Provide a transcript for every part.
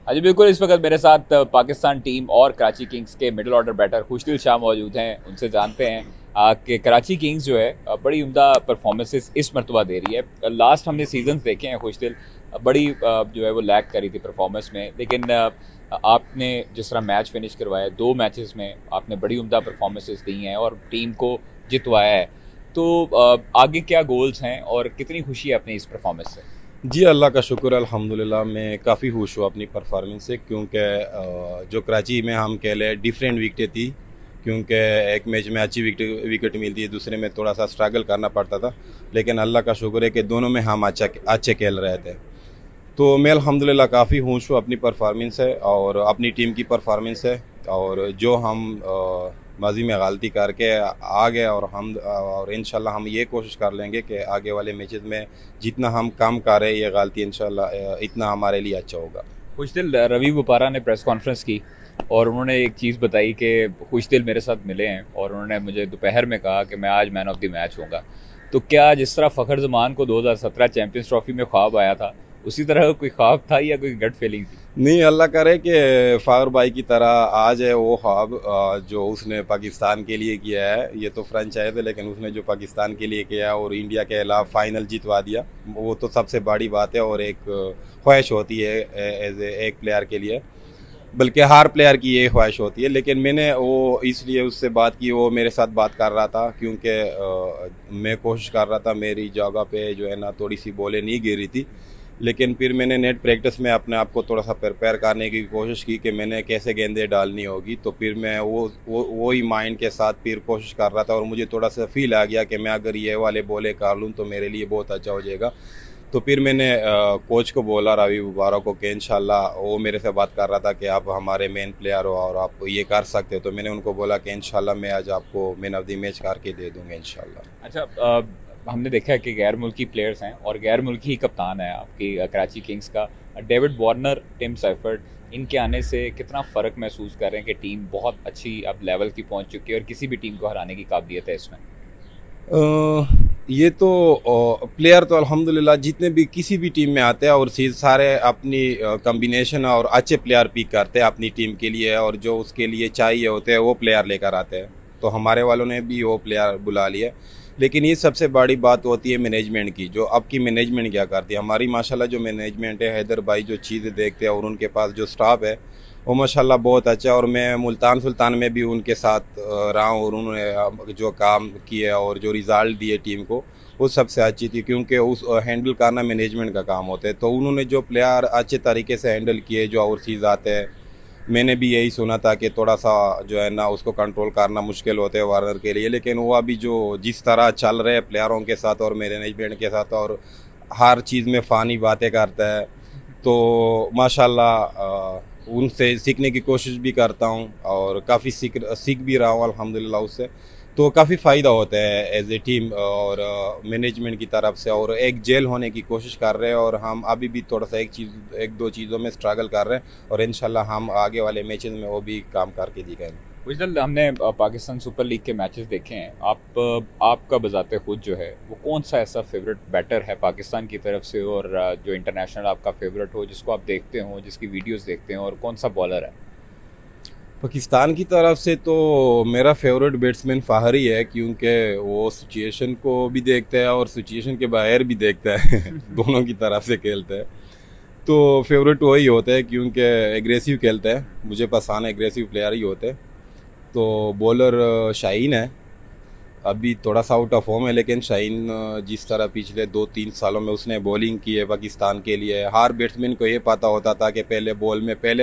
हाँ जी बिल्कुल, इस वक्त मेरे साथ पाकिस्तान टीम और कराची किंग्स के मिडिल ऑर्डर बैटर खुशदिल शाह मौजूद हैं। उनसे जानते हैं कि कराची किंग्स जो है बड़ी उम्दा परफॉर्मेंसेस इस मरतबा दे रही है। लास्ट हमने सीजन्स देखे हैं खुशदिल, बड़ी जो है वो लैग करी थी परफॉर्मेंस में, लेकिन आपने जिस तरह मैच फिनिश करवाया, 2 मैचेस में आपने बड़ी उम्दा परफॉर्मेंसेस दी हैं और टीम को जितवाया है। तो आगे क्या गोल्स हैं और कितनी खुशी है अपनी इस परफॉर्मेंस से? जी, अल्लाह का शुक्र है, अल्हम्दुलिल्लाह मैं काफ़ी खुश हूँ अपनी परफॉर्मेंस से, क्योंकि जो कराची में हम कह लें डिफरेंट विकेटें थी, क्योंकि एक मैच में अच्छी विकेट विकेट मिलती है, दूसरे में थोड़ा सा स्ट्रगल करना पड़ता था। लेकिन अल्लाह का शुक्र है कि दोनों में हम अच्छे खेल रहे थे। तो मैं अल्हम्दुलिल्लाह काफ़ी खुश हूँ अपनी परफॉर्मेंस है और अपनी टीम की परफॉर्मेंस है। और जो हम माजी में गलती करके आ गए, और इंशाल्लाह हम ये कोशिश कर लेंगे कि आगे वाले मैचेस में जितना हम कम करें ये गलती, इंशाल्लाह इतना हमारे लिए अच्छा होगा। खुशदिल, रवि बुपारा ने प्रेस कॉन्फ्रेंस की और उन्होंने एक चीज़ बताई कि खुशदिल मेरे साथ मिले हैं और उन्होंने मुझे दोपहर में कहा कि मैं आज मैन ऑफ द मैच होऊंगा। तो क्या जिस तरह फ़खर जमान को 2017 चैंपियंस ट्रॉफी में ख्वाब आया था, उसी तरह कोई ख्वाब था या कोई गट फीलिंग थी? नहीं, अल्लाह करे कि फ़ारूक भाई की तरह आ जाए वो ख्वाब जो उसने पाकिस्तान के लिए किया है। ये तो फ्रेंचाइज है, लेकिन उसने जो पाकिस्तान के लिए किया और इंडिया के खिलाफ फाइनल जितवा दिया, वो तो सबसे बड़ी बात है और एक ख्वाहिश होती है एज एक प्लेयर के लिए, बल्कि हर प्लेयर की ये ख्वाहिश होती है। लेकिन मैंने वो इसलिए उससे बात की, वो मेरे साथ बात कर रहा था, क्योंकि मैं कोशिश कर रहा था, मेरी जगह पे जो है ना थोड़ी सी बॉलें नहीं गिरी थी। लेकिन फिर मैंने नेट प्रैक्टिस में अपने आप को थोड़ा सा प्रिपेयर करने की कोशिश की कि मैंने कैसे गेंदें डालनी होगी। तो फिर मैं वो ही माइंड के साथ फिर कोशिश कर रहा था और मुझे थोड़ा सा फील आ गया कि मैं अगर ये वाले बॉलें कर लूँ तो मेरे लिए बहुत अच्छा हो जाएगा। तो फिर मैंने कोच को बोला, रवि बुपारा को, कि इंशाल्लाह, वो मेरे से बात कर रहा था कि आप हमारे मेन प्लेयर हो और आप ये कर सकते हो। तो मैंने उनको बोला कि इंशाल्लाह मैं आज आपको मैन ऑफ द मैच करके दे दूंगा इंशाल्लाह। अच्छा, हमने देखा है कि गैर मुल्की प्लेयर्स हैं और गैर मुल्की ही कप्तान है आपकी कराची किंग्स का, डेविड वार्नर, टिम साइफर्ड। इनके आने से कितना फ़र्क महसूस कर रहे हैं कि टीम बहुत अच्छी अब लेवल की पहुंच चुकी है और किसी भी टीम को हराने की काबिलियत है इसमें? ये तो प्लेयर तो अल्हम्दुलिल्लाह जितने भी किसी भी टीम में आते हैं और सारे अपनी कम्बिनेशन और अच्छे प्लेयर पिक करते हैं अपनी टीम के लिए, और जो उसके लिए चाहिए होते हैं वो प्लेयर लेकर आते हैं। तो हमारे वालों ने भी वो प्लेयर बुला लिए। लेकिन ये सबसे बड़ी बात होती है मैनेजमेंट की, जो अब की मैनेजमेंट क्या करती है। हमारी माशाल्लाह जो मैनेजमेंट है, हैदर भाई जो चीज़ें देखते हैं और उनके पास जो स्टाफ है वो माशाल्लाह बहुत अच्छा है। और मैं मुल्तान सुल्तान में भी उनके साथ रहा हूँ और उन्होंने जो काम किया और जो रिज़ल्ट दिए टीम को, वो सबसे अच्छी थी, क्योंकि उस हैंडल करना मैनेजमेंट का काम होता है। तो उन्होंने जो प्लेयर अच्छे तरीके से हैंडल किए, जो ओवरसीज आते हैं, मैंने भी यही सुना था कि थोड़ा सा जो है ना उसको कंट्रोल करना मुश्किल होता है वार्नर के लिए। लेकिन वो अभी जो जिस तरह चल रहे हैं प्लेयरों के साथ और मैनेजमेंट के साथ, और हर चीज़ में फ़ानी बातें करता है, तो माशाल्लाह उनसे सीखने की कोशिश भी करता हूँ और काफ़ी सीख भी रहा हूँ अल्हम्दुलिल्लाह उससे। तो काफ़ी फ़ायदा होता है एज ए टीम और मैनेजमेंट की तरफ से, और एक जेल होने की कोशिश कर रहे हैं। और हम अभी भी थोड़ा सा एक दो चीज़ों में स्ट्रगल कर रहे हैं और इंशाल्लाह हम आगे वाले मैचेस में वो भी काम करके दिखाएंगे। गुजरल, हमने पाकिस्तान सुपर लीग के मैचेस देखे हैं। आपका बजाते खुद जो है वो कौन सा ऐसा फेवरेट बैटर है पाकिस्तान की तरफ से, और जो इंटरनेशनल आपका फेवरेट हो, जिसको आप देखते हो, जिसकी वीडियोस देखते हो, और कौन सा बॉलर है? पाकिस्तान की तरफ से तो मेरा फेवरेट बैट्समैन फ़ाहर ही है, क्योंकि वो सिचुएशन को भी देखता है और सिचुएशन के बाहर भी देखता है दोनों की तरफ से खेलता है। तो फेवरेट वही होता है, क्योंकि एग्रेसिव खेलता है, मुझे पसंद है, एग्रेसिव प्लेयर ही होते हैं। तो बॉलर शाहीन है, अभी थोड़ा सा आउट ऑफ फॉर्म है, लेकिन शाहीन जिस तरह पिछले 2-3 सालों में उसने बॉलिंग की है पाकिस्तान के लिए, हर बैट्समैन को ये पता होता था कि पहले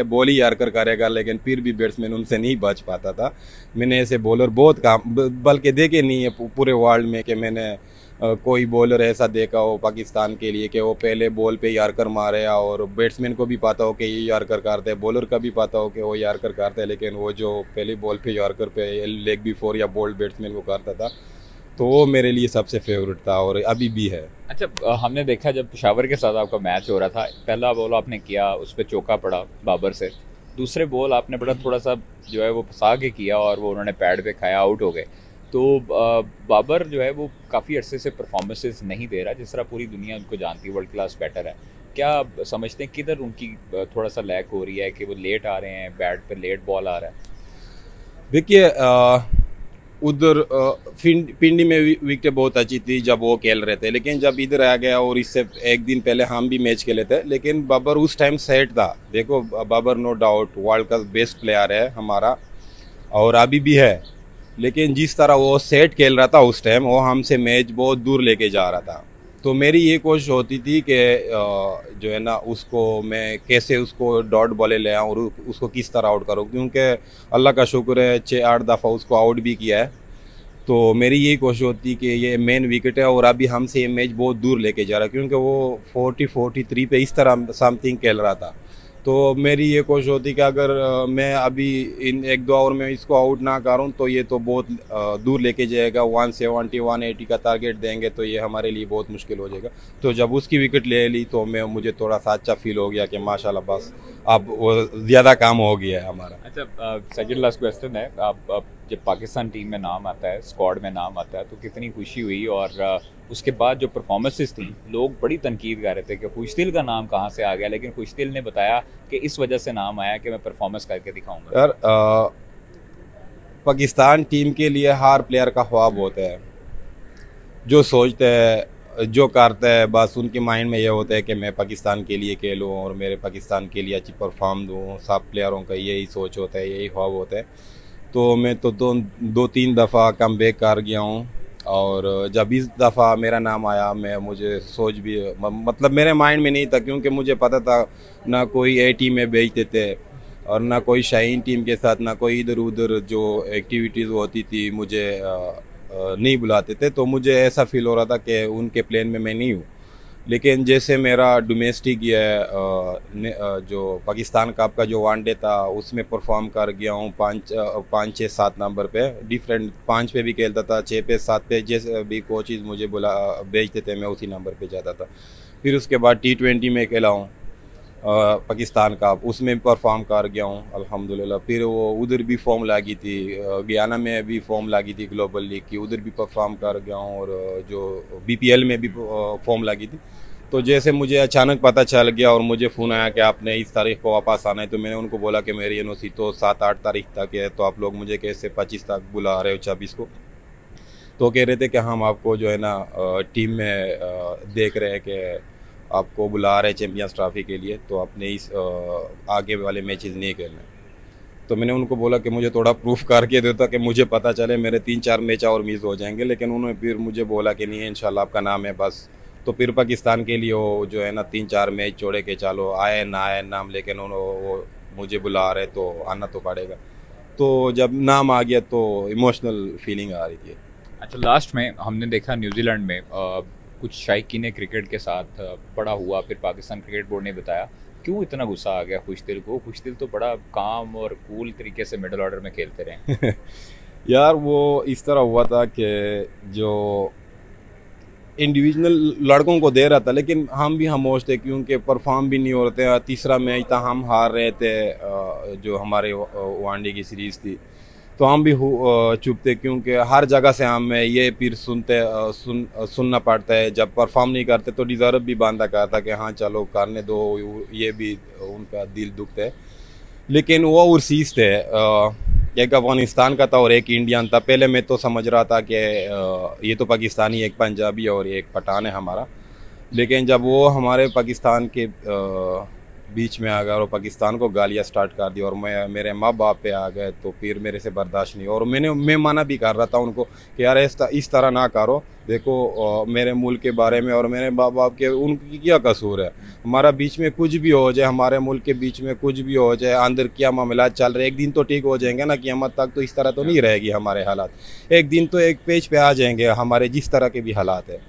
बॉल ही यारकर करेगा, लेकिन फिर भी बैट्समैन उनसे नहीं बच पाता था। मैंने ऐसे बॉलर बहुत काम बल्कि देखे नहीं है पूरे वर्ल्ड में कि मैंने कोई बॉलर ऐसा देखा हो पाकिस्तान के लिए कि वो पहले बॉल पे यारकर मारे, और बैट्समैन को भी पता हो कि ये यारकर करते हैं, बॉलर का भी पता हो कि वो यारकर करते हैं, लेकिन वो जो पहले बॉल पे यारकर पे लेग बिफोर या बोल्ड बैट्समैन को करता था। तो वो मेरे लिए सबसे फेवरेट था और अभी भी है। अच्छा, हमने देखा जब पेशावर के साथ आपका मैच हो रहा था, पहला बॉल आपने किया, उस पर चौका पड़ा बाबर से। दूसरे बॉल आपने बड़ा थोड़ा सा जो है वो फंसा के किया और वो उन्होंने पैड पे खाया, आउट हो गए। तो बाबर जो है वो काफ़ी अरसे से परफॉर्मेंसेस नहीं दे रहा, जिस तरह पूरी दुनिया उनको जानती है, वर्ल्ड क्लास बैटर है। क्या समझते हैं किधर उनकी थोड़ा सा लैक हो रही है कि वो लेट आ रहे हैं, बैट पे लेट बॉल आ रहा है? देखिए उधर पिंडी में विकेटें बहुत अच्छी थी जब वो खेल रहे थे, लेकिन जब इधर आ गया और इससे एक दिन पहले हम भी मैच खेले थे, लेकिन बाबर उस टाइम सेट था। देखो बाबर नो डाउट वर्ल्ड का बेस्ट प्लेयर है हमारा और अभी भी है, लेकिन जिस तरह वो सेट खेल रहा था उस टाइम वो हमसे मैच बहुत दूर लेके जा रहा था। तो मेरी ये कोशिश होती थी कि जो है ना उसको मैं कैसे उसको डॉट बॉले ले आऊँ और उसको किस तरह आउट करूँ, क्योंकि अल्लाह का शुक्र है 6-8 दफ़ा उसको आउट भी किया है। तो मेरी यही कोशिश होती कि ये मेन विकेट है और अभी हमसे ये मैच बहुत दूर लेके जा रहा है, क्योंकि वो 40-43 पे इस तरह समथिंग खेल रहा था। तो मेरी ये कोशिश होती कि अगर मैं अभी इन 1-2 ओवर में इसको आउट ना करूं तो ये तो बहुत दूर लेके जाएगा। 170-180 का टारगेट देंगे तो ये हमारे लिए बहुत मुश्किल हो जाएगा। तो जब उसकी विकेट ले ली तो मुझे थोड़ा सा अच्छा फील हो गया कि माशाल्लाह बस अब वो ज़्यादा काम हो गया है हमारा। अच्छा, सेकंड लास्ट क्वेश्चन है, आप जब पाकिस्तान टीम में नाम आता है, स्क्वाड में नाम आता है, तो कितनी खुशी हुई? और उसके बाद जो परफॉर्मेंसेस थी, लोग बड़ी तनकीद कर रहे थे कि खुशदिल का नाम कहाँ से आ गया, लेकिन खुशदिल ने बताया कि इस वजह से नाम आया कि मैं परफॉर्मेंस करके दिखाऊंगा। यार पाकिस्तान टीम के लिए हर प्लेयर का ख्वाब होता है, जो सोचते हैं जो करते हैं बस उनके माइंड में ये होता है कि मैं पाकिस्तान के लिए खेलूँ और मेरे पाकिस्तान के लिए अच्छी परफॉर्म दूँ। सब प्लेयरों का यही सोच होता है, यही ख्वाब होता है। तो मैं तो 2-3 दफ़ा कम बैक कर गया हूँ और जब इस दफ़ा मेरा नाम आया मुझे सोच भी मतलब मेरे माइंड में नहीं था, क्योंकि मुझे पता था ना कोई ए टीम में भेजते थे और ना कोई शाहीन टीम के साथ ना कोई इधर उधर जो एक्टिविटीज़ होती थी मुझे नहीं बुलाते थे। तो मुझे ऐसा फील हो रहा था कि उनके प्लान में मैं नहीं हूँ। लेकिन जैसे मेरा डोमेस्टिक ये जो पाकिस्तान कप का जो वनडे था उसमें परफॉर्म कर गया हूँ 5-6-7 नंबर पे, डिफरेंट 5 पे भी खेलता था, 6 पे 7 पे, जैसे भी कोचेज मुझे भेजते थे मैं उसी नंबर पे जाता था। फिर उसके बाद T20 में खेला हूँ पाकिस्तान का, उसमें परफॉर्म कर गया हूँ अल्हम्दुलिल्लाह। फिर वो उधर भी फॉर्म लगी थी, गयाना में भी फॉर्म लगी थी ग्लोबल लीग की, उधर भी परफॉर्म कर गया हूँ और जो BPL में भी फॉर्म लगी थी। तो जैसे मुझे अचानक पता चल गया और मुझे फ़ोन आया कि आपने इस तारीख को वापस आना है, तो मैंने उनको बोला कि मेरी NOC तो 7-8 तारीख तक है, तो आप लोग मुझे कैसे 25 तक बुला रहे हो, 26 को? तो कह रहे थे कि हम आपको जो है ना टीम में देख रहे हैं कि आपको बुला रहे चैम्पियंस ट्रॉफी के लिए, तो आपने इस आगे वाले मैचेस नहीं खेलने। तो मैंने उनको बोला कि मुझे थोड़ा प्रूफ करके दो ताकि मुझे पता चले, मेरे 3-4 मैच और मिस हो जाएंगे। लेकिन उन्होंने फिर मुझे बोला कि नहीं है इंशाल्लाह आपका नाम है बस। तो फिर पाकिस्तान के लिए वो जो है ना 3-4 मैच छोड़े के चलो आए ना आए नाम, लेकिन वो मुझे बुला रहे तो आना तो पड़ेगा। तो जब नाम आ गया तो इमोशनल फीलिंग आ रही थी। अच्छा, लास्ट में हमने देखा न्यूजीलैंड में कुछ शायकीन क्रिकेट के साथ बड़ा हुआ, फिर पाकिस्तान क्रिकेट बोर्ड ने बताया क्यों इतना गुस्सा आ गया खुशदिल को? खुशदिल तो बड़ा काम और कूल तरीके से मिडिल ऑर्डर में खेलते रहे। यार वो इस तरह हुआ था कि जो इंडिविजुअल लड़कों को दे रहा था, लेकिन हम भी खामोश थे क्योंकि परफॉर्म भी नहीं हो रहे थे। तीसरा मैच था हम हार रहे थे, जो हमारे वनडे की सीरीज़ थी, तो हम भी चुप थे क्योंकि हर जगह से हमें ये फिर सुनना पड़ता है। जब परफॉर्म नहीं करते तो डिज़र्व भी बांधा कहा था कि हाँ चलो करने दो, ये भी उनका दिल दुखता है। लेकिन वो ओवरसीज थे, एक अफगानिस्तान का था और एक इंडियन था। पहले मैं तो समझ रहा था कि ये तो पाकिस्तानी, एक पंजाबी और एक पठान है हमारा। लेकिन जब वो हमारे पाकिस्तान के बीच में आ गया और पाकिस्तान को गालियाँ स्टार्ट कर दी और मेरे माँ बाप पे आ गए, तो फिर मेरे से बर्दाश्त नहीं। और मैं मना भी कर रहा था उनको कि यार इस तरह ना करो, देखो मेरे मुल्क के बारे में और मेरे माँ बाप के उनकी क्या कसूर है। हमारा बीच में कुछ भी हो जाए, हमारे मुल्क के बीच में कुछ भी हो जाए, अंदर क्या मामला चल रहे, एक दिन तो ठीक हो जाएंगे ना, क़यामत तक तो इस तरह तो नहीं रहेगी हमारे हालात। एक दिन तो एक पेज पे आ जाएंगे हमारे जिस तरह के भी हालात है।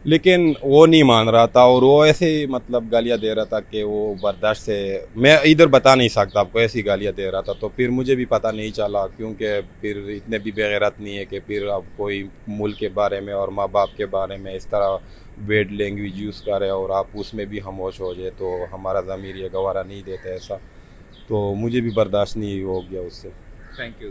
लेकिन वो नहीं मान रहा था और वो ऐसे मतलब गालियाँ दे रहा था कि वो बर्दाश्त से, मैं इधर बता नहीं सकता आपको, ऐसी गालियाँ दे रहा था। तो फिर मुझे भी पता नहीं चला, क्योंकि फिर इतने भी बेगैरत नहीं है कि फिर अब कोई मुल्क के बारे में और माँ बाप के बारे में इस तरह वेड लैंग्वेज यूज़ करे और आप उसमें भी खामोश हो जाए, तो हमारा ज़मीर ये गवारा नहीं देता ऐसा। तो मुझे भी बर्दाश्त नहीं हो गया उससे। Thank you.